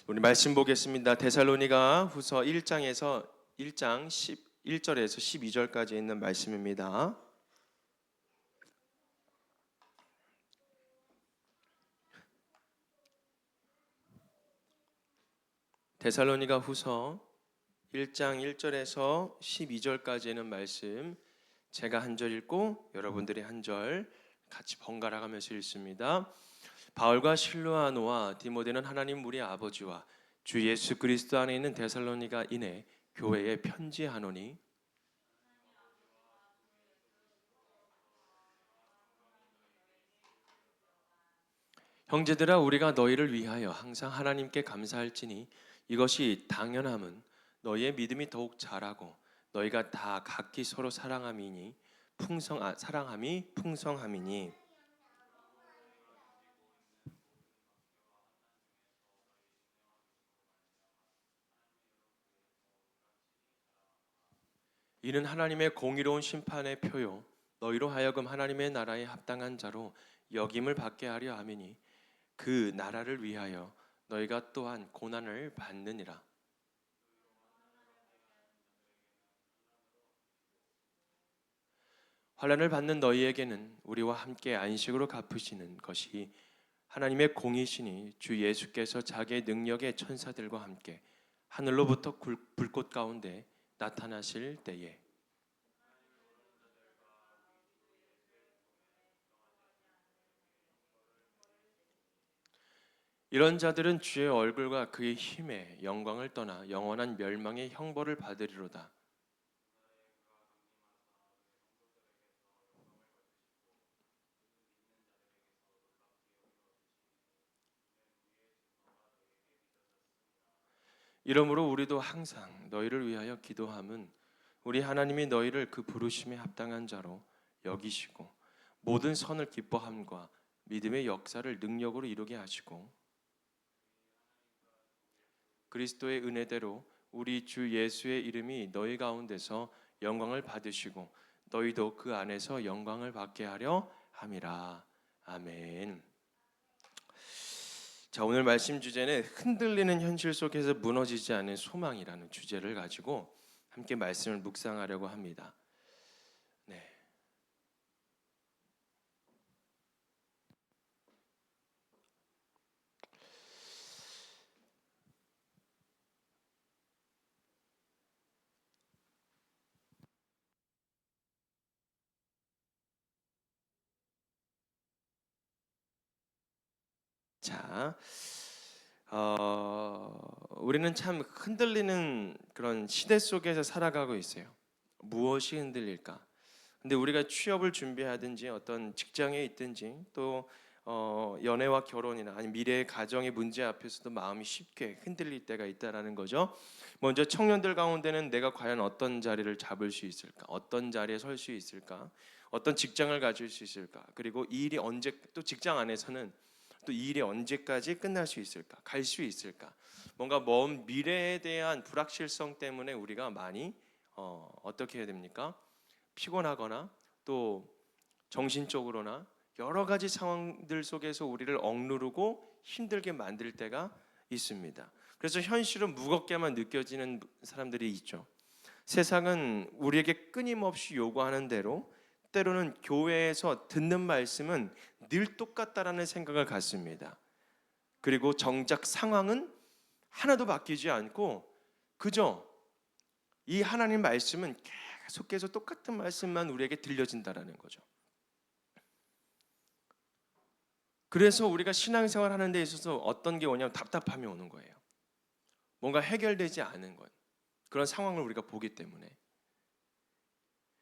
우리 말씀 보겠습니다. 데살로니가 후서 1장 11절에서 12절까지 있는 말씀입니다. 데살로니가 후서 1장 1절에서 12절까지 있는 말씀, 제가 한 절 읽고 여러분들이 한 절 같이 번갈아 가면서 읽습니다. 바울과 실로아노와 디모데는 하나님 우리 아버지와 주 예수 그리스도 안에 있는 데살로니가인의 교회에 편지하노니, 형제들아, 우리가 너희를 위하여 항상 하나님께 감사할지니 이것이 당연함은 너희의 믿음이 더욱 자라고 너희가 다 각기 서로 사랑함이 풍성함이니. 이는 하나님의 공의로운 심판의 표요 너희로 하여금 하나님의 나라에 합당한 자로 여김을 받게 하려 함이니 그 나라를 위하여 너희가 또한 고난을 받느니라. 환난을 받는 너희에게는 우리와 함께 안식으로 갚으시는 것이 하나님의 공이시니 주 예수께서 자기의 능력의 천사들과 함께 하늘로부터 불꽃 가운데 나타나실 때에 이런 자들은 주의 얼굴과 그의 힘의 영광을 떠나 영원한 멸망의 형벌을 받으리로다. 이러므로 우리도 항상 너희를 위하여 기도함은 우리 하나님이 너희를 그 부르심에 합당한 자로 여기시고 모든 선을 기뻐함과 믿음의 역사를 능력으로 이루게 하시고 그리스도의 은혜대로 우리 주 예수의 이름이 너희 가운데서 영광을 받으시고 너희도 그 안에서 영광을 받게 하려 함이라. 아멘. 자, 오늘 말씀 주제는 흔들리는 현실 속에서 무너지지 않는 소망이라는 주제를 가지고 함께 말씀을 묵상하려고 합니다. 네. 자, 우리는 참 흔들리는 그런 시대 속에서 살아가고 있어요. 무엇이 흔들릴까? 근데 우리가 취업을 준비하든지 어떤 직장에 있든지 또 연애와 결혼이나 아니 미래의 가정의 문제 앞에서도 마음이 쉽게 흔들릴 때가 있다라는 거죠. 먼저 청년들 가운데는 내가 과연 어떤 자리를 잡을 수 있을까? 어떤 자리에 설 수 있을까? 어떤 직장을 가질 수 있을까? 그리고 이 일이 언제, 또 직장 안에서는 또 이 일이 언제까지 끝날 수 있을까? 갈 수 있을까? 뭔가 먼 미래에 대한 불확실성 때문에 우리가 많이 어떻게 해야 됩니까? 피곤하거나 또 정신적으로나 여러 가지 상황들 속에서 우리를 억누르고 힘들게 만들 때가 있습니다. 그래서 현실은 무겁게만 느껴지는 사람들이 있죠. 세상은 우리에게 끊임없이 요구하는 대로 때로는 교회에서 듣는 말씀은 늘 똑같다라는 생각을 갖습니다. 그리고 정작 상황은 하나도 바뀌지 않고 그저 이 하나님 말씀은 계속해서 똑같은 말씀만 우리에게 들려진다라는 거죠. 그래서 우리가 신앙생활 하는 데 있어서 어떤 게 오냐면 답답함이 오는 거예요. 뭔가 해결되지 않은 것, 그런 상황을 우리가 보기 때문에.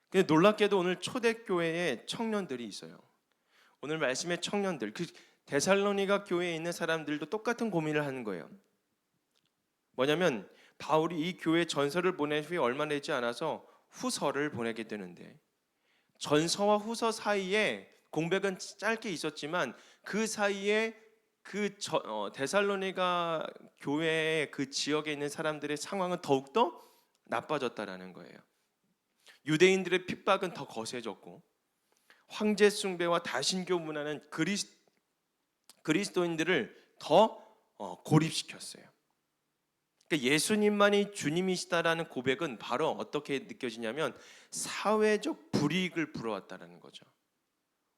근데 놀랍게도 오늘 초대교회에 청년들이 있어요. 오늘 말씀의 청년들, 그 데살로니가 교회에 있는 사람들도 똑같은 고민을 하는 거예요. 뭐냐면 바울이 이 교회 전서를 보낸 후에 얼마 되지 않아서 후서를 보내게 되는데 전서와 후서 사이에 공백은 짧게 있었지만 그 사이에 데살로니가 교회의 그 지역에 있는 사람들의 상황은 더욱더 나빠졌다라는 거예요. 유대인들의 핍박은 더 거세졌고 황제 숭배와 다신교 문화는 그리스도인들을 더 고립시켰어요. 그러니까 예수님만이 주님이시다라는 고백은 바로 어떻게 느껴지냐면 사회적 불이익을 불어왔다라는 거죠.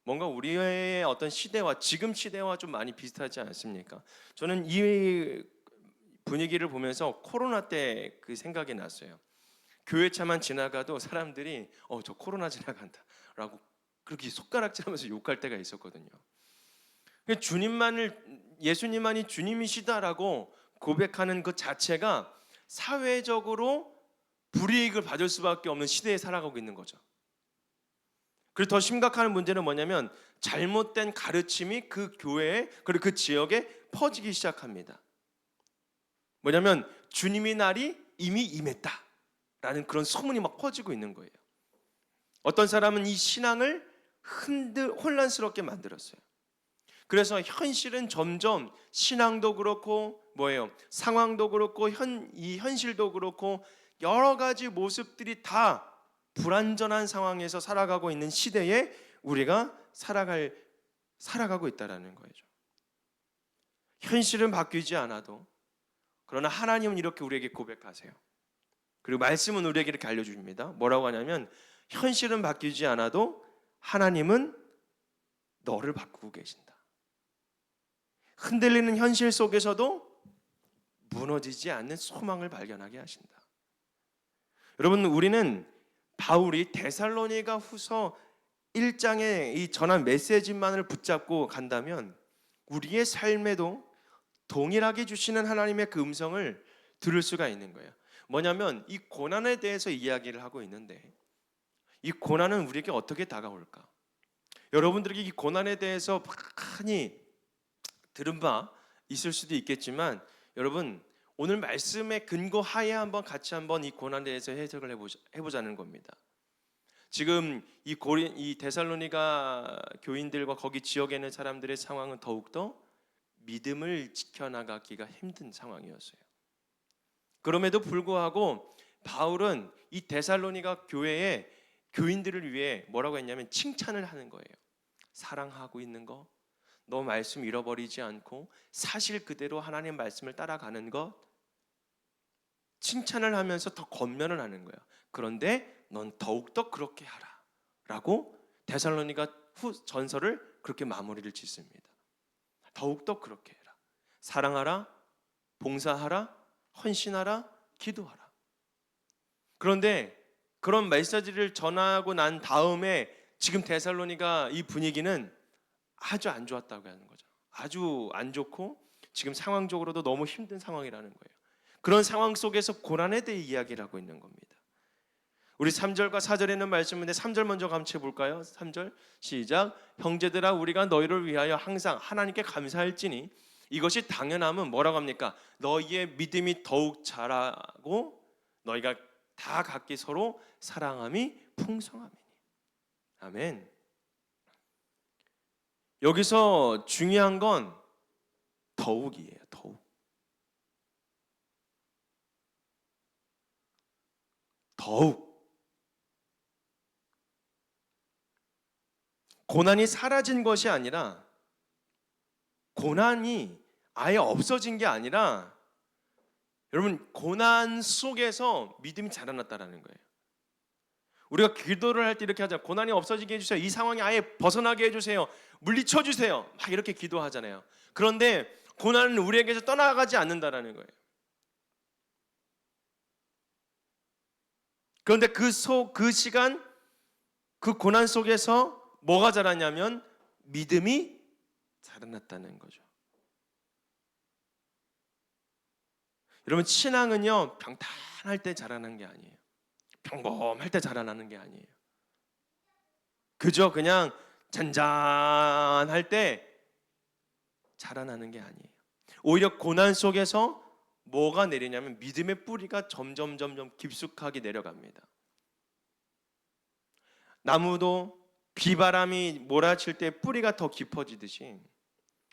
뭔가 우리의 어떤 시대와 지금 시대와 좀 많이 비슷하지 않습니까? 저는 이 분위기를 보면서 코로나 때 그 생각이 났어요. 교회차만 지나가도 사람들이 저 코로나 지나간다라고 그렇게 손가락질하면서 욕할 때가 있었거든요. 예수님만이 주님이시다라고 고백하는 그 자체가 사회적으로 불이익을 받을 수밖에 없는 시대에 살아가고 있는 거죠. 그리고 더 심각한 문제는 뭐냐면 잘못된 가르침이 그 교회에 그리고 그 지역에 퍼지기 시작합니다. 뭐냐면 주님의 날이 이미 임했다라는 그런 소문이 막 퍼지고 있는 거예요. 어떤 사람은 이 신앙을 혼란스럽게 만들었어요. 그래서 현실은 점점 신앙도 그렇고 상황도 그렇고 이 현실도 그렇고 여러 가지 모습들이 다 불완전한 상황에서 살아가고 있는 시대에 우리가 살아가고 있다라는 거죠. 현실은 바뀌지 않아도 그러나 하나님은 이렇게 우리에게 고백하세요. 그리고 말씀은 우리에게 이렇게 알려줍니다. 뭐라고 하냐면 현실은 바뀌지 않아도 하나님은 너를 바꾸고 계신다. 흔들리는 현실 속에서도 무너지지 않는 소망을 발견하게 하신다. 여러분, 우리는 바울이 데살로니가 후서 1장에 이 전한 메시지만을 붙잡고 간다면 우리의 삶에도 동일하게 주시는 하나님의 그 음성을 들을 수가 있는 거예요. 뭐냐면 이 고난에 대해서 이야기를 하고 있는데 이 고난은 우리에게 어떻게 다가올까? 여러분들에게 이 고난에 대해서 많이 들은 바 있을 수도 있겠지만 여러분 오늘 말씀의 근거하에 같이 한번 이 고난에 대해서 해석을 해보자는 겁니다. 지금 이 데살로니가 교인들과 거기 지역에 있는 사람들의 상황은 더욱더 믿음을 지켜나가기가 힘든 상황이었어요. 그럼에도 불구하고 바울은 이 데살로니가 교회의 교인들을 위해 뭐라고 했냐면 칭찬을 하는 거예요. 사랑하고 있는 거, 너 말씀 잃어버리지 않고 사실 그대로 하나님 말씀을 따라가는 것, 칭찬을 하면서 더 권면을 하는 거예요. 그런데 넌 더욱더 그렇게 하라 라고 데살로니가 전서를 그렇게 마무리를 짓습니다. 더욱더 그렇게 해라. 사랑하라, 봉사하라, 헌신하라, 기도하라. 그런데 그런 메시지를 전하고 난 다음에 지금 데살로니가 이 분위기는 아주 안 좋았다고 하는 거죠. 아주 안 좋고 지금 상황적으로도 너무 힘든 상황이라는 거예요. 그런 상황 속에서 고난에 대해 이야기를 하고 있는 겁니다. 우리 3절과 4절에 있는 말씀인데 3절 먼저 감치해 볼까요? 3절 시작. 형제들아 우리가 너희를 위하여 항상 하나님께 감사할지니 이것이 당연함은 뭐라고 합니까? 너희의 믿음이 더욱 자라고 너희가 다 각기 서로 사랑함이 풍성함이니. 아멘. 여기서 중요한 건 더욱이에요. 더욱. 고난이 사라진 것이 아니라 고난이 아예 없어진 게 아니라 여러분 고난 속에서 믿음이 자라났다라는 거예요. 우리가 기도를 할 때 이렇게 하잖아요. 고난이 없어지게 해주세요. 이 상황이 아예 벗어나게 해주세요. 물리쳐 주세요. 막 이렇게 기도하잖아요. 그런데 고난은 우리에게서 떠나가지 않는다라는 거예요. 그런데 그 시간 그 고난 속에서 뭐가 자랐냐면 믿음이 자라났다는 거죠. 여러분 신앙은요 평탄할 때 자라는 게 아니에요. 평범할 때 자라나는 게 아니에요. 그저 그냥 잔잔할 때 자라나는 게 아니에요. 오히려 고난 속에서 뭐가 내리냐면 믿음의 뿌리가 점점 깊숙하게 내려갑니다. 나무도 비바람이 몰아칠 때 뿌리가 더 깊어지듯이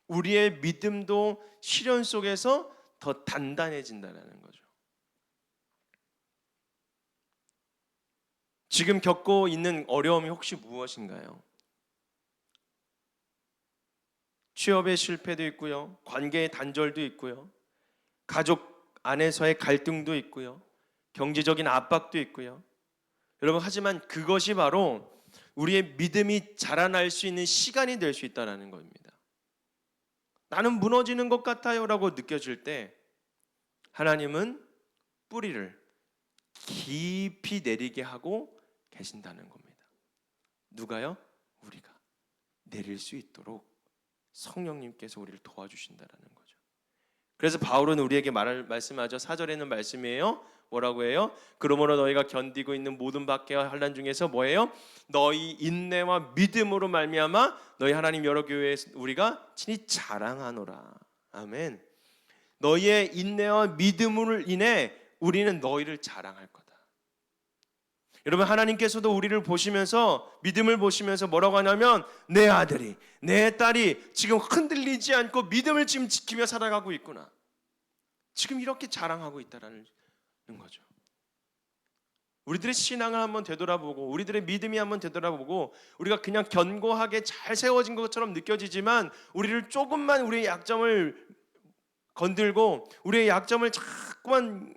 우리의 믿음도 시련 속에서 더 단단해진다는 거죠. 지금 겪고 있는 어려움이 혹시 무엇인가요? 취업의 실패도 있고요. 관계의 단절도 있고요. 가족 안에서의 갈등도 있고요. 경제적인 압박도 있고요. 여러분, 하지만 그것이 바로 우리의 믿음이 자라날 수 있는 시간이 될 수 있다는 겁니다. 나는 무너지는 것 같아요 라고 느껴질 때 하나님은 뿌리를 깊이 내리게 하고 계신다는 겁니다. 누가요? 우리가 내릴 수 있도록 성령님께서 우리를 도와주신다는 거죠. 그래서 바울은 우리에게 말씀하죠. 4절에는 말씀이에요. 뭐라고 해요? 그러므로 너희가 견디고 있는 모든 박해와 환난 중에서 뭐예요? 너희 인내와 믿음으로 말미암아 너희 하나님 여러 교회에 우리가 친히 자랑하노라. 아멘. 너희의 인내와 믿음을 인해 우리는 너희를 자랑할 거다. 여러분, 하나님께서도 우리를 보시면서, 믿음을 보시면서 뭐라고 하냐면 내 아들이, 내 딸이 지금 흔들리지 않고 믿음을 지금 지키며 살아가고 있구나. 지금 이렇게 자랑하고 있다라는 거죠. 우리들의 신앙을 한번 되돌아보고 우리들의 믿음이 한번 되돌아보고 우리가 그냥 견고하게 잘 세워진 것처럼 느껴지지만 우리를 조금만 우리의 약점을 건들고 우리의 약점을 자꾸만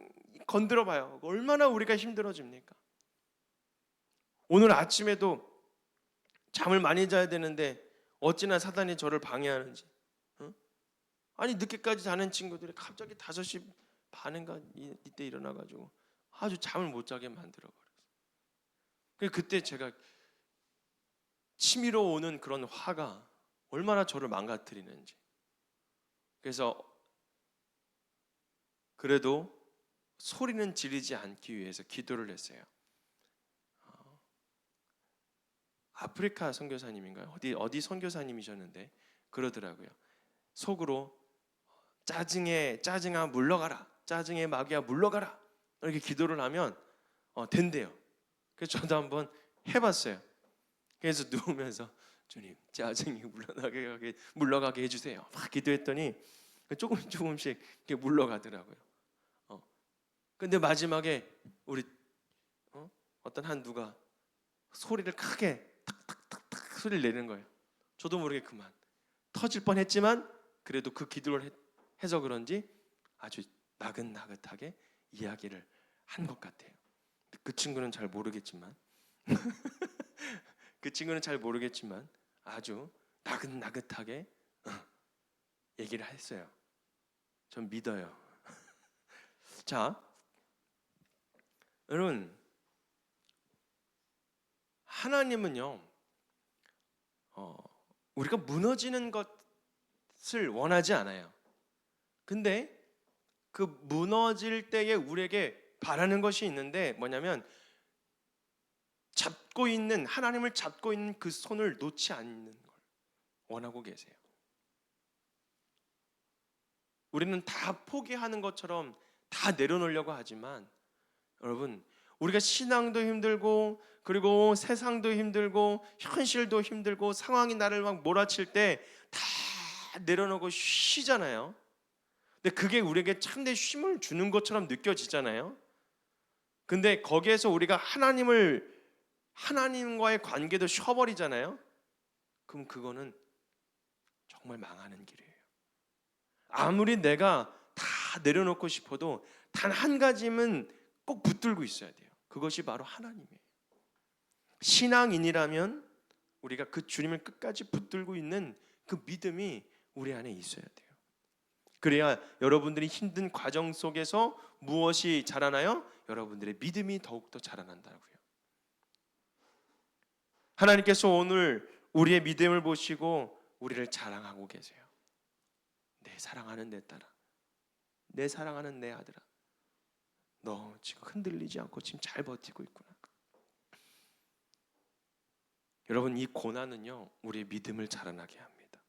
건드려 봐요. 얼마나 우리가 힘들어집니까? 오늘 아침에도 잠을 많이 자야 되는데 어찌나 사단이 저를 방해하는지. 아니, 늦게까지 자는 친구들이 갑자기 5시 반인가 이때 일어나가지고 아주 잠을 못 자게 만들어버렸어요. 그때 제가 치밀어 오는 그런 화가 얼마나 저를 망가뜨리는지. 그래서 그래도 소리는 지르지 않기 위해서 기도를 했어요. 아프리카 선교사님인가요? 어디 선교사님이셨는데 그러더라고요. 속으로 짜증아 물러가라, 짜증의 마귀야 물러가라, 이렇게 기도를 하면 된대요. 그래서 저도 한번 해봤어요. 그래서 누우면서 주님, 짜증이 물러가게 해주세요. 막 기도했더니 조금씩 이렇게 물러가더라고요. 근데 마지막에 우리 어떤 한두가 소리를 크게 탁탁탁탁 소리를 내는 거예요. 저도 모르게 그만 터질 뻔했지만 그래도 그 기도를 해서 그런지 아주 나긋나긋하게 이야기를 한 것 같아요. 그 친구는 잘 모르겠지만 아주 나긋나긋하게 얘기를 했어요. 전 믿어요. 자, 여러분, 하나님은요, 우리가 무너지는 것을 원하지 않아요. 근데 그 무너질 때에 우리에게 바라는 것이 있는데 뭐냐면 하나님을 잡고 있는 그 손을 놓지 않는 걸 원하고 계세요. 우리는 다 포기하는 것처럼 다 내려놓으려고 하지만 여러분, 우리가 신앙도 힘들고 그리고 세상도 힘들고 현실도 힘들고 상황이 나를 막 몰아칠 때 다 내려놓고 쉬잖아요. 근데 그게 우리에게 참된 쉼을 주는 것처럼 느껴지잖아요. 근데 거기에서 우리가 하나님과의 관계도 쉬어버리잖아요. 그럼 그거는 정말 망하는 길이에요. 아무리 내가 다 내려놓고 싶어도 단 한 가지는 꼭 붙들고 있어야 돼요. 그것이 바로 하나님이에요. 신앙인이라면 우리가 그 주님을 끝까지 붙들고 있는 그 믿음이 우리 안에 있어야 돼요. 그래야 여러분들이 힘든 과정 속에서 무엇이 자라나요? 여러분들의 믿음이 더욱더 자라난다고요. 하나님께서 오늘 우리의 믿음을 보시고 우리를 자랑하고 계세요. 내 사랑하는 내 딸아, 내 사랑하는 내 아들아, 너 지금 흔들리지 않고 지금 잘 버티고 있구나. 여러분, 이 고난은요, 우리의 믿음을 자라나게 합니다.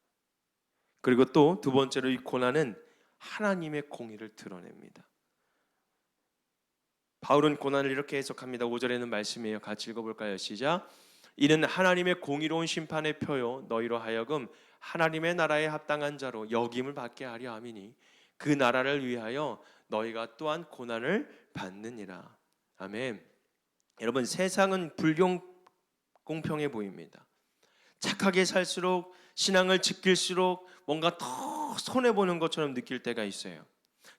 그리고 또 두 번째로 이 고난은 하나님의 공의를 드러냅니다. 바울은 고난을 이렇게 해석합니다. 5절에는 말씀이에요. 같이 읽어볼까요? 시작. 이는 하나님의 공의로운 심판의 표요 너희로 하여금 하나님의 나라에 합당한 자로 여김을 받게 하려 함이니 그 나라를 위하여 너희가 또한 고난을 받느니라. 아멘. 여러분, 세상은 불공평해 보입니다. 착하게 살수록 신앙을 지킬수록 뭔가 더 손해보는 것처럼 느낄 때가 있어요.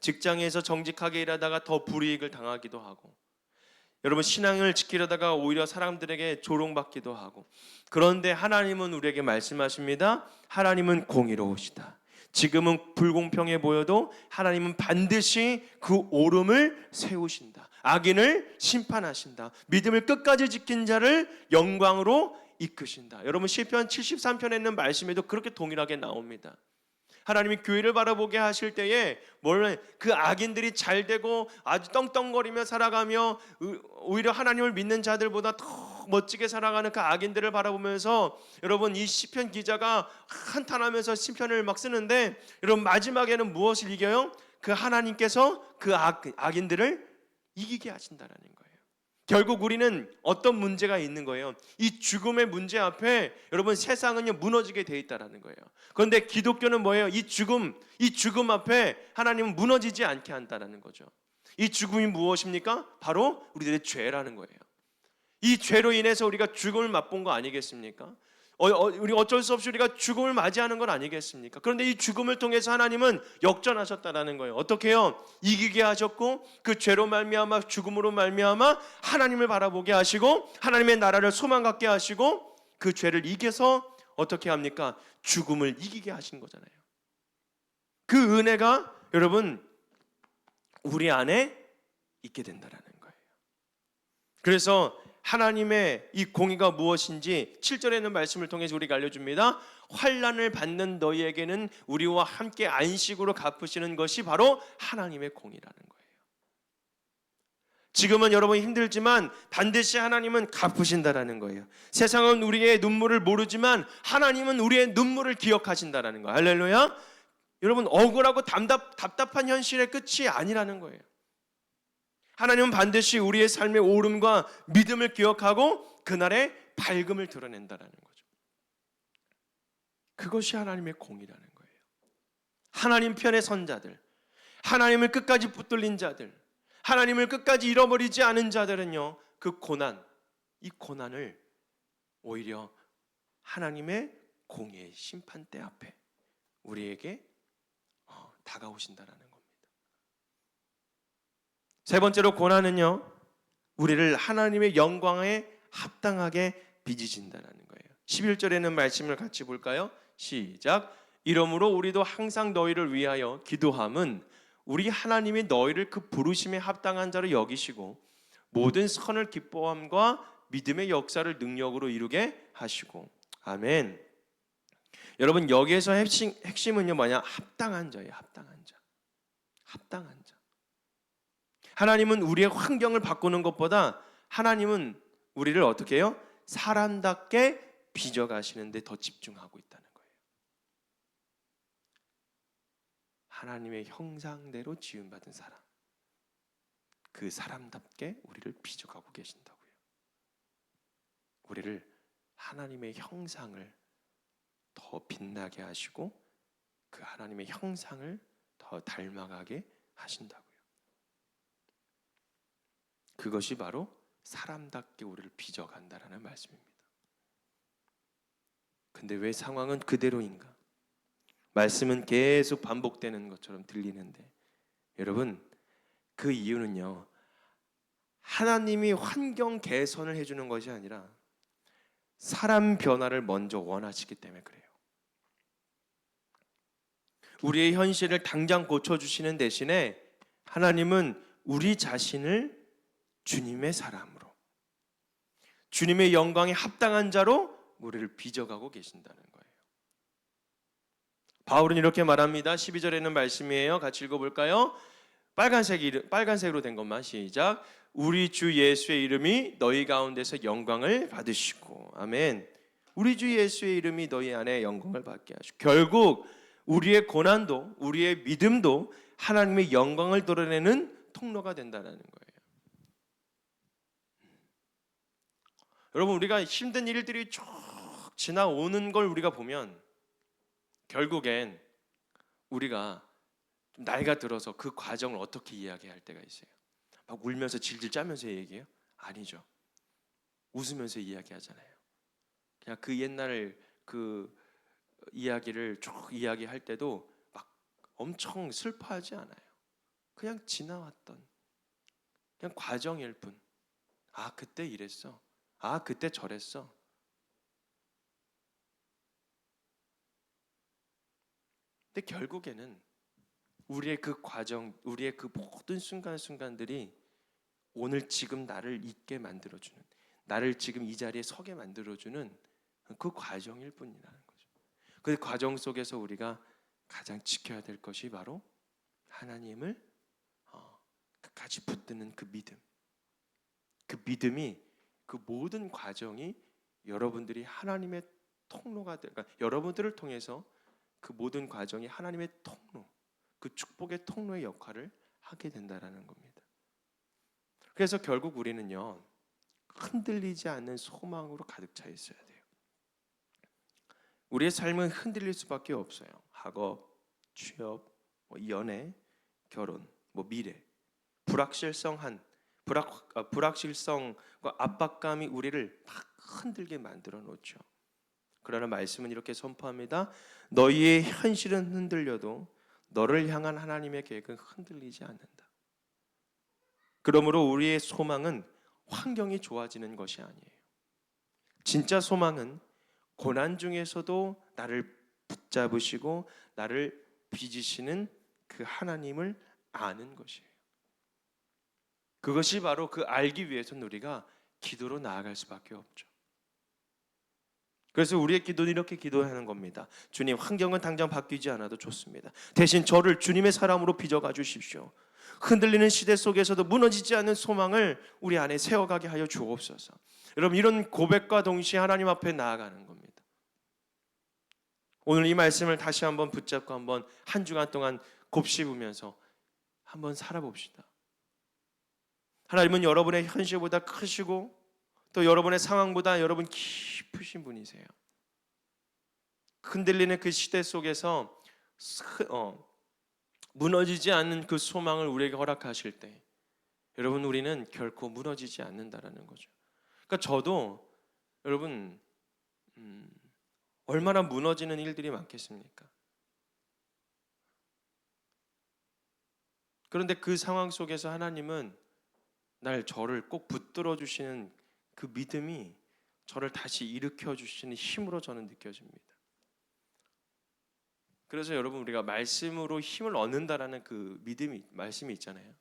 직장에서 정직하게 일하다가 더 불이익을 당하기도 하고, 여러분 신앙을 지키려다가 오히려 사람들에게 조롱받기도 하고. 그런데 하나님은 우리에게 말씀하십니다. 하나님은 공의로우시다. 지금은 불공평해 보여도 하나님은 반드시 그 오름을 세우신다. 악인을 심판하신다. 믿음을 끝까지 지킨 자를 영광으로 이끄신다. 여러분 시편 73편에 있는 말씀에도 그렇게 동일하게 나옵니다. 하나님이 교회를 바라보게 하실 때에 그 악인들이 잘 되고 아주 떵떵거리며 살아가며 오히려 하나님을 믿는 자들보다 더 멋지게 살아가는 그 악인들을 바라보면서, 여러분 이 시편 기자가 한탄하면서 시편을 막 쓰는데, 여러분 마지막에는 무엇을 이겨요? 그 하나님께서 그 악인들을 이기게 하신다라는 거예요. 결국 우리는 어떤 문제가 있는 거예요? 이 죽음의 문제 앞에 여러분 세상은요 무너지게 돼 있다라는 거예요. 그런데 기독교는 뭐예요? 이 죽음 앞에 하나님은 무너지지 않게 한다라는 거죠. 이 죽음이 무엇입니까? 바로 우리들의 죄라는 거예요. 이 죄로 인해서 우리가 죽음을 맛본 거 아니겠습니까? 우리 어쩔 수 없이 우리가 죽음을 맞이하는 건 아니겠습니까? 그런데 이 죽음을 통해서 하나님은 역전하셨다라는 거예요. 어떻게 해요? 이기게 하셨고, 그 죄로 말미암아 죽음으로 말미암아 하나님을 바라보게 하시고, 하나님의 나라를 소망 갖게 하시고, 그 죄를 이겨서 어떻게 합니까? 죽음을 이기게 하신 거잖아요. 그 은혜가 여러분 우리 안에 있게 된다라는 거예요. 그래서 하나님의 이 공의가 무엇인지 7절에 있는 말씀을 통해서 우리가 알려줍니다. 환난을 받는 너희에게는 우리와 함께 안식으로 갚으시는 것이 바로 하나님의 공의라는 거예요. 지금은 여러분 힘들지만 반드시 하나님은 갚으신다라는 거예요. 세상은 우리의 눈물을 모르지만 하나님은 우리의 눈물을 기억하신다라는 거예요. 할렐루야. 여러분 억울하고 답답한 현실의 끝이 아니라는 거예요. 하나님은 반드시 우리의 삶의 오름과 믿음을 기억하고 그날의 밝음을 드러낸다는 거죠. 그것이 하나님의 공의라는 거예요. 하나님 편에 선 자들, 하나님을 끝까지 붙들린 자들, 하나님을 끝까지 잃어버리지 않은 자들은요, 그 고난, 이 고난을 오히려 하나님의 공의의 심판대 앞에 우리에게 다가오신다라는 겁니다. 세 번째로 고난은요, 우리를 하나님의 영광에 합당하게 빚으신다는 거예요. 11절에는 말씀을 같이 볼까요? 시작. 이러므로 우리도 항상 너희를 위하여 기도함은 우리 하나님이 너희를 그 부르심에 합당한 자로 여기시고 모든 선을 기뻐함과 믿음의 역사를 능력으로 이루게 하시고. 아멘. 여러분 여기에서 핵심은요 뭐냐? 합당한 자예요. 합당한 자. 합당한 자. 하나님은 우리의 환경을 바꾸는 것보다 하나님은 우리를 어떻게 해요? 사람답게 빚어가시는 데 더 집중하고 있다는 거예요. 하나님의 형상대로 지음받은 사람, 그 사람답게 우리를 빚어가고 계신다고요. 우리를 하나님의 형상을 더 빛나게 하시고 그 하나님의 형상을 더 닮아가게 하신다고요. 그것이 바로 사람답게 우리를 빚어간다라는 말씀입니다. 근데 왜 상황은 그대로인가? 말씀은 계속 반복되는 것처럼 들리는데, 여러분 그 이유는요, 하나님이 환경 개선을 해주는 것이 아니라 사람 변화를 먼저 원하시기 때문에 그래요. 우리의 현실을 당장 고쳐주시는 대신에 하나님은 우리 자신을 주님의 사람으로, 주님의 영광에 합당한 자로 우리를 빚어가고 계신다는 거예요. 바울은 이렇게 말합니다. 12절에는 말씀이에요. 같이 읽어볼까요? 빨간색으로 된 것만 시작. 우리 주 예수의 이름이 너희 가운데서 영광을 받으시고. 아멘. 우리 주 예수의 이름이 너희 안에 영광을 받게 하시고. 결국 우리의 고난도 우리의 믿음도 하나님의 영광을 드러내는 통로가 된다는 거예요. 여러분 우리가 힘든 일들이 쭉 지나오는 걸 우리가 보면 결국엔 우리가 나이가 들어서 그 과정을 어떻게 이야기할 때가 있어요. 막 울면서 질질 짜면서 얘기해요? 아니죠. 웃으면서 이야기하잖아요. 그냥 그 옛날 그 이야기를 쭉 이야기할 때도 막 엄청 슬퍼하지 않아요. 그냥 지나왔던 그냥 과정일 뿐. 아, 그때 이랬어. 아, 그때 저랬어. 근데 결국에는 우리의 그 과정, 우리의 그 모든 순간순간들이 오늘 지금 나를 있게 만들어주는, 나를 지금 이 자리에 서게 만들어주는 그 과정일 뿐이라는 거죠. 그 과정 속에서 우리가 가장 지켜야 될 것이 바로 하나님을 끝까지 붙드는 그 믿음. 그 믿음이, 그 모든 과정이 여러분들이 하나님의 통로가 그러니까 여러분들을 통해서 그 모든 과정이 하나님의 통로, 그 축복의 통로의 역할을 하게 된다라는 겁니다. 그래서 결국 우리는요, 흔들리지 않는 소망으로 가득 차 있어야 돼요. 우리의 삶은 흔들릴 수밖에 없어요. 학업, 취업, 연애, 결혼, 미래, 불확실성과 압박감이 우리를 막 흔들게 만들어 놓죠. 그러나 말씀은 이렇게 선포합니다. 너희의 현실은 흔들려도 너를 향한 하나님의 계획은 흔들리지 않는다. 그러므로 우리의 소망은 환경이 좋아지는 것이 아니에요. 진짜 소망은 고난 중에서도 나를 붙잡으시고 나를 빚으시는 그 하나님을 아는 것이에요. 그것이 바로 그 알기 위해서는 우리가 기도로 나아갈 수밖에 없죠. 그래서 우리의 기도는 이렇게 기도하는 겁니다. 주님, 환경은 당장 바뀌지 않아도 좋습니다. 대신 저를 주님의 사람으로 빚어가 주십시오. 흔들리는 시대 속에서도 무너지지 않는 소망을 우리 안에 세워가게 하여 주옵소서. 여러분, 이런 고백과 동시에 하나님 앞에 나아가는 겁니다. 오늘 이 말씀을 다시 한번 붙잡고 한번 한 주간 동안 곱씹으면서 한번 살아봅시다. 하나님은 여러분의 현실보다 크시고 또 여러분의 상황보다 여러분 깊으신 분이세요. 흔들리는 그 시대 속에서 무너지지 않는 그 소망을 우리에게 허락하실 때 여러분, 우리는 결코 무너지지 않는다라는 거죠. 그러니까 저도 여러분 얼마나 무너지는 일들이 많겠습니까? 그런데 그 상황 속에서 하나님은 저를 꼭 붙들어 주시는 그 믿음이 저를 다시 일으켜 주시는 힘으로 저는 느껴집니다. 그래서 여러분, 우리가 말씀으로 힘을 얻는다라는 그 말씀이 있잖아요.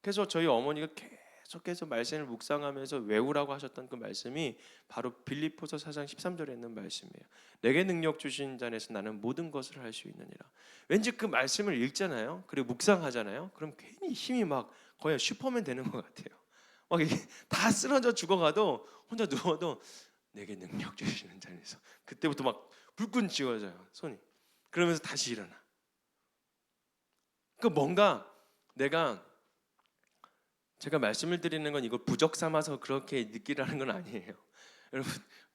그래서 저희 어머니가 계속해서 말씀을 묵상하면서 외우라고 하셨던 그 말씀이 바로 빌립보서 4장 13절에 있는 말씀이에요. 내게 능력 주신 자에서 나는 모든 것을 할 수 있느니라. 왠지 그 말씀을 읽잖아요. 그리고 묵상하잖아요. 그럼 괜히 힘이 막 거의 슈퍼맨 되는 것 같아요. 막 이게 다 쓰러져 죽어가도 혼자 누워도 내게 능력 주시는 자에서 그때부터 막 불끈 지워져요, 손이. 그러면서 다시 일어나. 그 뭔가 제가 말씀을 드리는 건 이걸 부적 삼아서 그렇게 느끼라는 건 아니에요. 여러분,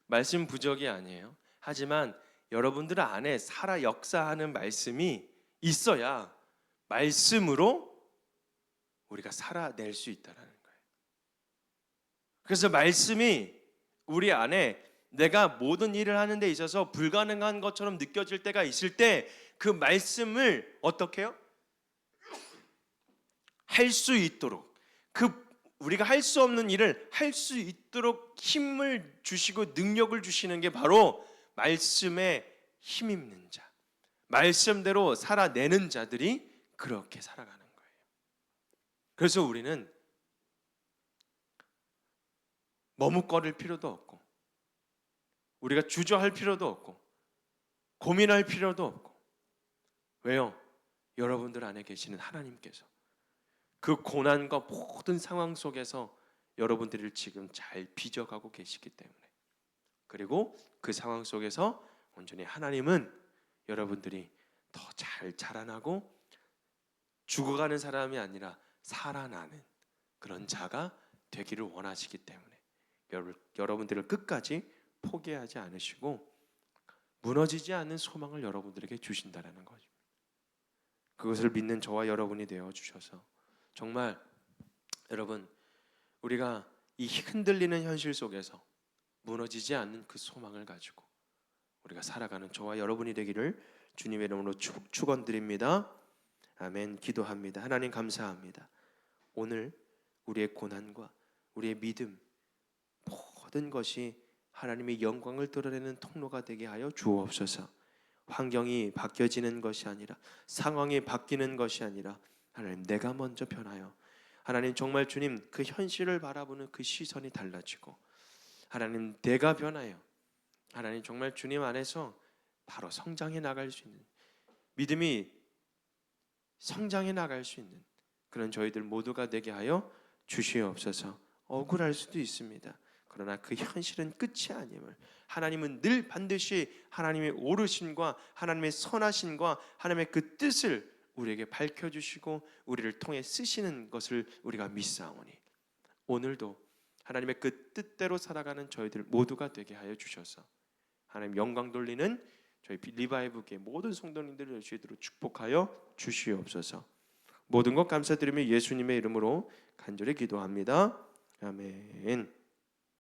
말씀 부적이 아니에요. 하지만 여러분들 안에 살아 역사하는 말씀이 있어야 말씀으로 우리가 살아낼 수 있다는 거예요. 그래서 말씀이 우리 안에 내가 모든 일을 하는 데 있어서 불가능한 것처럼 느껴질 때가 있을 때 그 말씀을 어떻게 해요? 할 수 있도록, 우리가 할 수 없는 일을 할 수 있도록 힘을 주시고 능력을 주시는 게 바로 말씀에 힘입는 자, 말씀대로 살아내는 자들이 그렇게 살아가는 거예요. 그래서 우리는 머뭇거릴 필요도 없고, 우리가 주저할 필요도 없고, 고민할 필요도 없고. 왜요? 여러분들 안에 계시는 하나님께서 그 고난과 모든 상황 속에서 여러분들을 지금 잘 빚어가고 계시기 때문에, 그리고 그 상황 속에서 온전히 하나님은 여러분들이 더 잘 자라나고 죽어가는 사람이 아니라 살아나는 그런 자가 되기를 원하시기 때문에 여러분들을 끝까지 포기하지 않으시고 무너지지 않는 소망을 여러분들에게 주신다는 거죠. 그것을 믿는 저와 여러분이 되어 주셔서 정말 여러분, 우리가 이 흔들리는 현실 속에서 무너지지 않는 그 소망을 가지고 우리가 살아가는 저와 여러분이 되기를 주님의 이름으로 축원드립니다. 아멘. 기도합니다. 하나님 감사합니다. 오늘 우리의 고난과 우리의 믿음 모든 것이 하나님의 영광을 드러내는 통로가 되게 하여 주옵소서. 환경이 바뀌어지는 것이 아니라, 상황이 바뀌는 것이 아니라, 하나님 내가 먼저 변하여, 하나님 정말 주님 그 현실을 바라보는 그 시선이 달라지고, 하나님 내가 변하여 하나님 정말 주님 안에서 바로 성장해 나갈 수 있는, 믿음이 성장해 나갈 수 있는 그런 저희들 모두가 되게 하여 주시옵소서. 억울할 수도 있습니다. 그러나 그 현실은 끝이 아님을, 하나님은 늘 반드시 하나님의 오르심과 하나님의 선하심과 하나님의 그 뜻을 우리에게 밝혀주시고 우리를 통해 쓰시는 것을 우리가 믿사오니, 오늘도 하나님의 그 뜻대로 살아가는 저희들 모두가 되게 하여 주셔서 하나님 영광 돌리는 저희 리바이브계 모든 성도님들을 여시도록 축복하여 주시옵소서. 모든 것 감사드리며 예수님의 이름으로 간절히 기도합니다. 아멘.